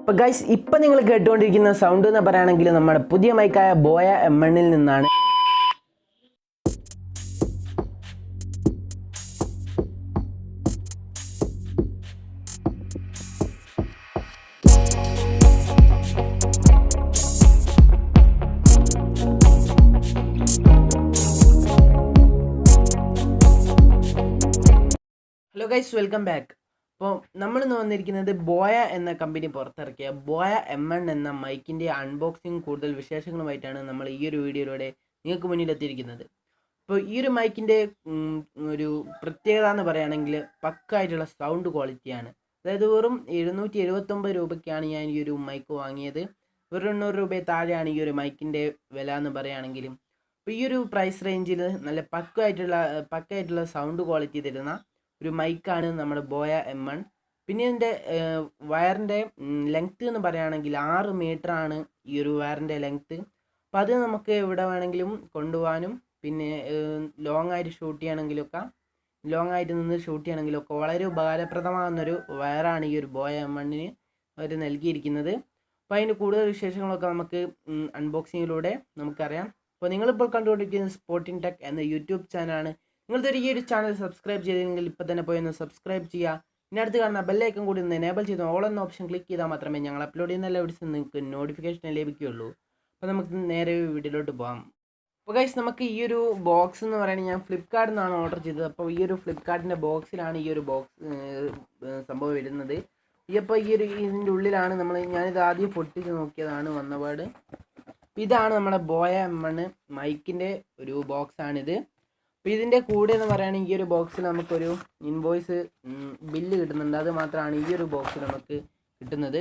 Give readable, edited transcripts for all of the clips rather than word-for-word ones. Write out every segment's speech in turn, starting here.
അപ്പോൾ ഗൈസ് ഇപ്പോൾ നിങ്ങൾ കേട്ടുകൊണ്ടിരിക്കുന്ന സൗണ്ട് എന്ന് പറയുകയാണെങ്കിൽ നമ്മുടെ പുതിയ മൈക്കായ ബോയ M1 നിന്നാണ്. Hello guys, welcome back. അപ്പോൾ നമ്മളിന്ന് വന്നിരിക്കുന്നത് ബോയ എന്ന കമ്പനി പുറത്തിറക്കിയ ബോയ M1 എന്ന മൈക്കിൻ്റെ അൺബോക്സിങ് കൂടുതൽ വിശേഷങ്ങളുമായിട്ടാണ് നമ്മൾ ഈ ഒരു വീഡിയോയിലൂടെ നിങ്ങൾക്ക് മുന്നിലെത്തിയിരിക്കുന്നത്. അപ്പോൾ ഈ ഒരു മൈക്കിൻ്റെ ഒരു പ്രത്യേകത എന്ന് പറയുകയാണെങ്കിൽ പക്കായിട്ടുള്ള സൗണ്ട് ക്വാളിറ്റിയാണ്. അതായത് വെറും 779 രൂപയ്ക്കാണ് ഞാൻ ഈ ഒരു മൈക്ക് വാങ്ങിയത്. വെറും 800 രൂപ താഴെയാണ് ഈ ഒരു മൈക്കിൻ്റെ വില എന്ന് പറയുകയാണെങ്കിലും. അപ്പോൾ ഈ ഒരു പ്രൈസ് റേഞ്ചിൽ നല്ല പക്കായിട്ടുള്ള സൗണ്ട് ക്വാളിറ്റി തരുന്ന ഒരു മൈക്കാണ് നമ്മുടെ ബോയ M1. പിന്നെ ഇതിൻ്റെ വയറിൻ്റെ ലെങ്ത്ത് എന്ന് പറയുകയാണെങ്കിൽ 6 മീറ്ററാണ് ഈ ഒരു വയറിൻ്റെ ലെങ്ത്ത്. അപ്പോൾ അത് നമുക്ക് എവിടെ വേണമെങ്കിലും കൊണ്ടുപോകാനും പിന്നെ ലോങ് ആയിട്ട് നിന്ന് ഷൂട്ട് ചെയ്യണമെങ്കിലൊക്കെ വളരെ ഉപകാരപ്രദമാകുന്നൊരു വയറാണ് ഈ ഒരു ബോയ M1 അവർ നൽകിയിരിക്കുന്നത്. അപ്പോൾ അതിൻ്റെ കൂടുതൽ വിശേഷങ്ങളൊക്കെ നമുക്ക് അൺബോക്സിങ്ങിലൂടെ നമുക്കറിയാം. അപ്പോൾ നിങ്ങളിപ്പോൾ കണ്ടുകൊണ്ടിരിക്കുന്നത് സ്പോർട്ടിംഗ് ടെക് എന്ന യൂട്യൂബ് ചാനലാണ്. നിങ്ങൾ ഈ ഒരു ചാനൽ സബ്സ്ക്രൈബ് ചെയ്തില്ലെങ്കിൽ ഇപ്പോൾ തന്നെ പോയി ഒന്ന് സബ്സ്ക്രൈബ് ചെയ്യുക. ഇനി അടുത്ത് കാണുന്ന ബെല്ലൈക്കൺ കൂടി ഒന്ന് എനേബിൾ ചെയ്ത് ഓൾ എന്ന ഓപ്ഷൻ ക്ലിക്ക് ചെയ്താൽ മാത്രമേ ഞങ്ങൾ അപ്ലോഡ് ചെയ്യുന്ന എല്ലാ വീഡിയോസും നിങ്ങൾക്ക് നോട്ടിഫിക്കേഷൻ ലഭിക്കുകയുള്ളൂ. അപ്പോൾ നമുക്ക് നേരെ വീഡിയോയിലോട്ട് പോകാം. അപ്പോൾ ഗൈസ്, നമുക്ക് ഈ ഒരു ബോക്സ് എന്ന് പറയുന്നത് ഞാൻ ഫ്ലിപ്കാർട്ടിൽ നിന്നാണ് ഓർഡർ ചെയ്തത്. അപ്പോൾ ഈ ഒരു ഫ്ലിപ്കാർട്ടിൻ്റെ ബോക്സിലാണ് ഈ ഒരു സംഭവം വരുന്നത്. ഇപ്പോൾ ഇതിൻ്റെ ഉള്ളിലാണ് ഞാനിത് ആദ്യം പൊട്ടിച്ച് നോക്കിയതാണ് വന്നപാട്. ഇതാണ് നമ്മുടെ ബോയ M1 മൈക്കിൻ്റെ ഒരു ബോക്സാണിത്. അപ്പോൾ ഇതിൻ്റെ കൂടെ എന്ന് പറയുകയാണെങ്കിൽ ഈ ഒരു ബോക്സിൽ നമുക്കൊരു ഇൻവോയ്സ് ബില്ല് കിട്ടുന്നുണ്ട്. അത് മാത്രമാണ് ഈ ഒരു ബോക്സിൽ നമുക്ക് കിട്ടുന്നത്.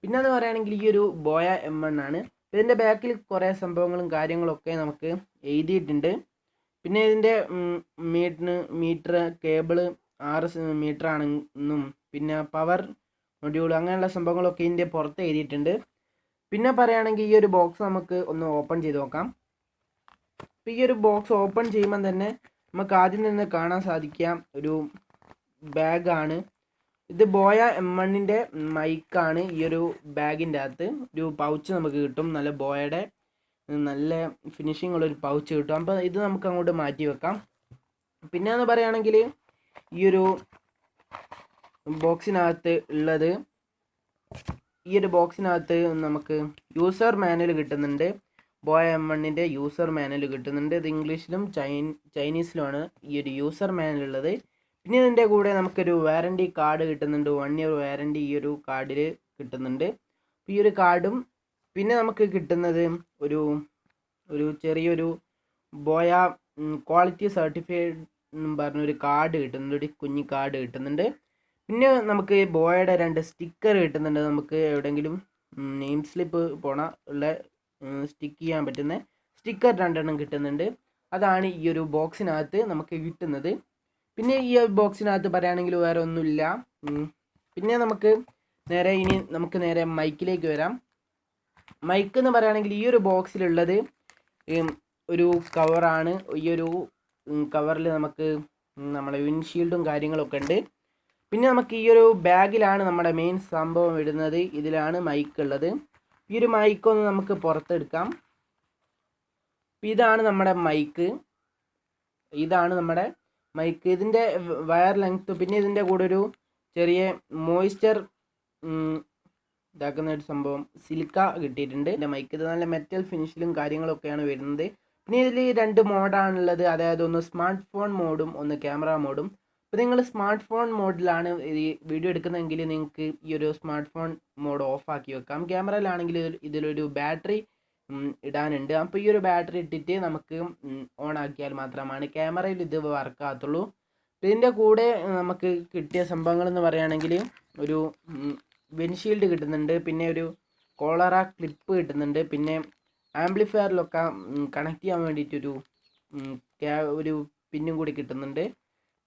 പിന്നെ എന്ന് പറയുകയാണെങ്കിൽ ഈ ഒരു ബോയ M1 ആണ്. ഇതിൻ്റെ ബാക്കിൽ കുറേ സംഭവങ്ങളും കാര്യങ്ങളൊക്കെ നമുക്ക് എഴുതിയിട്ടുണ്ട്. പിന്നെ ഇതിൻ്റെ മീറ്റർ കേബിള് 6 മീറ്റർ ആണെന്നും പിന്നെ പവർ മൊഡ്യൂൾ അങ്ങനെയുള്ള സംഭവങ്ങളൊക്കെ ഇതിൻ്റെ പുറത്ത് എഴുതിയിട്ടുണ്ട്. പിന്നെ പറയുകയാണെങ്കിൽ ഈ ഒരു ബോക്സ് നമുക്ക് ഒന്ന് ഓപ്പൺ ചെയ്ത് നോക്കാം. അപ്പോൾ ഈ ഒരു ബോക്സ് ഓപ്പൺ ചെയ്യുമ്പോൾ തന്നെ നമുക്ക് ആദ്യം തന്നെ കാണാൻ സാധിക്കുക ഒരു ബാഗാണ്. ഇത് ബോയ M1 മൈക്കാണ്. ഈ ഒരു ബാഗിൻ്റെ അകത്ത് ഒരു പൗച്ച് നമുക്ക് കിട്ടും. നല്ല ബോയയുടെ നല്ല ഫിനിഷിംഗ് ഉള്ളൊരു പൗച്ച് കിട്ടും. അപ്പോൾ ഇത് നമുക്ക് അങ്ങോട്ട് മാറ്റി വെക്കാം. പിന്നെ എന്ന് പറയുകയാണെങ്കിൽ ഈ ഒരു ബോക്സിനകത്ത് ഉള്ളത് നമുക്ക് യൂസർ മാനുവൽ കിട്ടുന്നുണ്ട്. ബോയ M1 യൂസർ മാനുവൽ കിട്ടുന്നുണ്ട്. ഇത് ഇംഗ്ലീഷിലും ചൈനീസിലുമാണ് ഈ ഒരു യൂസർ മാനുവൽ ഉള്ളത്. പിന്നെ ഇതിൻ്റെ കൂടെ നമുക്കൊരു വാറണ്ടി കാർഡ് കിട്ടുന്നുണ്ട്. 1 ഇയർ വാറണ്ടി ഈ ഒരു കാർഡിൽ കിട്ടുന്നുണ്ട്. ഈ ഒരു കാർഡും പിന്നെ നമുക്ക് കിട്ടുന്നത് ഒരു ചെറിയൊരു ബോയ ക്വാളിറ്റി സർട്ടിഫൈഡ് എന്നും പറഞ്ഞൊരു കാർഡ് കിട്ടുന്നുണ്ട്. ഒരു കുഞ്ഞി കാർഡ് കിട്ടുന്നുണ്ട്. പിന്നെ നമുക്ക് ബോയയുടെ 2 സ്റ്റിക്കർ കിട്ടുന്നുണ്ട്. നമുക്ക് എവിടെയെങ്കിലും നെയിം സ്ലിപ്പ് ഉള്ള സ്റ്റിക്ക് ചെയ്യാൻ പറ്റുന്ന സ്റ്റിക്കർ 2 എണ്ണം കിട്ടുന്നുണ്ട്. അതാണ് ഈ ഒരു ബോക്സിനകത്ത് നമുക്ക് കിട്ടുന്നത്. പിന്നെ ഈ ബോക്സിനകത്ത് പറയുകയാണെങ്കിൽ വേറെ ഒന്നുമില്ല. പിന്നെ നമുക്ക് നേരെ മൈക്കിലേക്ക് വരാം. മൈക്ക് എന്ന് പറയുകയാണെങ്കിൽ ഈ ഒരു ബോക്സിലുള്ളത് ഒരു കവറാണ്. ഈ ഒരു കവറിൽ നമുക്ക് നമ്മളെ വിൻഷീൽഡും കാര്യങ്ങളൊക്കെ ഉണ്ട്. പിന്നെ നമുക്ക് ഈ ഒരു ബാഗിലാണ് നമ്മുടെ മെയിൻ സംഭവം ഇടുന്നത്. ഇതിലാണ് മൈക്ക് ഉള്ളത്. ഈ ഒരു മൈക്കൊന്ന് നമുക്ക് പുറത്തെടുക്കാം. ഇതാണ് നമ്മുടെ മൈക്ക്. ഇതിൻ്റെ വയർ ലെങ്ത്ത് പിന്നെ ഇതിൻ്റെ കൂടെ ഒരു ചെറിയ മോയ്സ്ചർ ഇതാക്കുന്ന ഒരു സംഭവം സിലിക്ക കിട്ടിയിട്ടുണ്ട്. എൻ്റെ മൈക്ക് ഇത് നല്ല മെറ്റൽ ഫിനിഷിലും കാര്യങ്ങളൊക്കെയാണ് വരുന്നത്. പിന്നെ ഇതിൽ 2 മോഡാണുള്ളത്. അതായത് ഒന്ന് സ്മാർട്ട് ഫോൺ മോഡും ഒന്ന് ക്യാമറ മോഡും. അപ്പോൾ നിങ്ങൾ സ്മാർട്ട് ഫോൺ മോഡിലാണ് ഈ വീഡിയോ എടുക്കുന്നതെങ്കിൽ നിങ്ങൾക്ക് ഈ ഒരു സ്മാർട്ട് ഫോൺ മോഡ് ഓഫാക്കി വെക്കാം. ക്യാമറയിലാണെങ്കിൽ ഇതിലൊരു ബാറ്ററി ഇടാനുണ്ട്. അപ്പോൾ ഈ ഒരു ബാറ്ററി ഇട്ടിട്ട് നമുക്ക് ഓൺ ആക്കിയാൽ മാത്രമാണ് ക്യാമറയിൽ ഇത് വർക്കാകത്തുള്ളൂ. ഇതിൻ്റെ കൂടെ നമുക്ക് കിട്ടിയ സംഭവങ്ങൾ എന്ന് പറയുകയാണെങ്കിൽ ഒരു വിൻഷീൽഡ് കിട്ടുന്നുണ്ട്. പിന്നെ ഒരു കോളറ ക്ലിപ്പ് കിട്ടുന്നുണ്ട്. പിന്നെ ആംപ്ലിഫയറിലൊക്കെ കണക്ട് ചെയ്യാൻ വേണ്ടിയിട്ടൊരു ഒരു പിന്നും കൂടി കിട്ടുന്നുണ്ട്.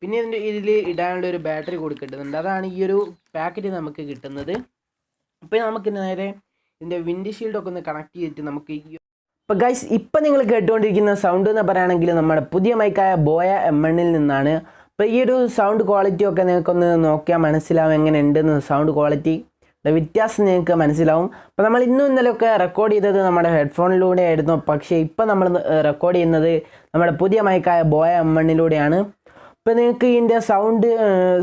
പിന്നെ ഇതിൽ ഇടാനുള്ള ഒരു ബാറ്ററി കൂടി കിട്ടുന്നുണ്ട്. അതാണ് ഈ ഒരു പാക്കറ്റ് നമുക്ക് കിട്ടുന്നത്. അപ്പോൾ നമുക്ക് നേരെ ഇതിൻ്റെ വിൻഡ്ഷീൽഡൊക്കെ ഒന്ന് കണക്ട് ചെയ്തിട്ട് നമുക്ക് അപ്പോൾ ഗൈസ്, ഇപ്പോൾ നിങ്ങൾ കേട്ടുകൊണ്ടിരിക്കുന്ന സൗണ്ട് എന്ന് പറയുകയാണെങ്കിൽ നമ്മുടെ പുതിയ മൈക്കായ ബോയ M1 നിന്നാണ്. അപ്പോൾ ഈ ഒരു സൗണ്ട് ക്വാളിറ്റി ഒക്കെ നിങ്ങൾക്കൊന്ന് നോക്കിയാൽ മനസ്സിലാവും എങ്ങനെ ഉണ്ടെന്ന്. സൗണ്ട് ക്വാളിറ്റി വ്യത്യാസം നിങ്ങൾക്ക് മനസ്സിലാവും. അപ്പോൾ നമ്മൾ ഇന്നും ഇന്നലെയൊക്കെ റെക്കോർഡ് ചെയ്തത് നമ്മുടെ ഹെഡ്ഫോണിലൂടെ ആയിരുന്നു. പക്ഷേ ഇപ്പം നമ്മൾ റെക്കോർഡ് ചെയ്യുന്നത് നമ്മുടെ പുതിയ മൈക്കായ ബോയ M1 അപ്പോൾ നിങ്ങൾക്ക് ഇതിൻ്റെ സൗണ്ട്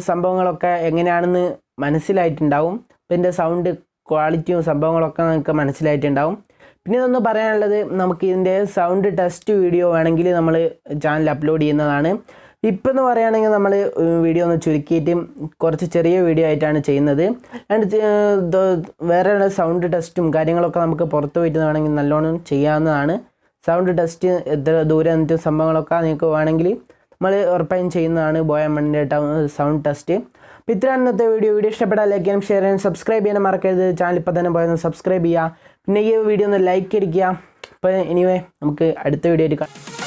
സംഭവങ്ങളൊക്കെ എങ്ങനെയാണെന്ന് മനസ്സിലായിട്ടുണ്ടാവും. അപ്പോൾ ഇതിൻ്റെ സൗണ്ട് ക്വാളിറ്റിയും സംഭവങ്ങളൊക്കെ നിങ്ങൾക്ക് മനസ്സിലായിട്ടുണ്ടാവും. പിന്നെ ഇതൊന്ന് പറയാനുള്ളത്, നമുക്ക് ഇതിൻ്റെ സൗണ്ട് ടെസ്റ്റ് വീഡിയോ വേണമെങ്കിൽ നമ്മൾ ചാനൽ അപ്ലോഡ് ചെയ്യുന്നതാണ്. ഇപ്പം എന്ന് പറയുകയാണെങ്കിൽ നമ്മൾ വീഡിയോ ഒന്ന് ചുരുക്കിയിട്ട് കുറച്ച് ചെറിയ വീഡിയോ ആയിട്ടാണ് ചെയ്യുന്നത്. വേറെ സൗണ്ട് ടെസ്റ്റും കാര്യങ്ങളൊക്കെ നമുക്ക് പുറത്ത് പോയിട്ട് വേണമെങ്കിൽ നല്ലോണം ചെയ്യാവുന്നതാണ്. സൗണ്ട് ടെസ്റ്റ് എത്ര ദൂരം എന്നിട്ട് സംഭവങ്ങളൊക്കെ നിങ്ങൾക്ക് വേണമെങ്കിൽ നമ്മൾ ഉറപ്പായും ചെയ്യുന്നതാണ് ബോയ M1 സൗണ്ട് ടെസ്റ്റ്. അപ്പോൾ ഇത്രയാണ് ഇന്നത്തെ വീഡിയോ ഇഷ്ടപ്പെട്ടാൽ ലൈക്ക് ചെയ്യാനും ഷെയർ ചെയ്യാനും സബ്സ്ക്രൈബ് ചെയ്യാനും മറക്കരുത്. ചാനൽ ഇപ്പോൾ തന്നെ പോയൊന്ന് സബ്സ്ക്രൈബ് ചെയ്യുക. പിന്നെ ഈ വീഡിയോ ഒന്ന് ലൈക്ക് അടിക്കുക. അപ്പോൾ എനിവേ നമുക്ക് അടുത്ത വീഡിയോ ആയിട്ട് കാണാം.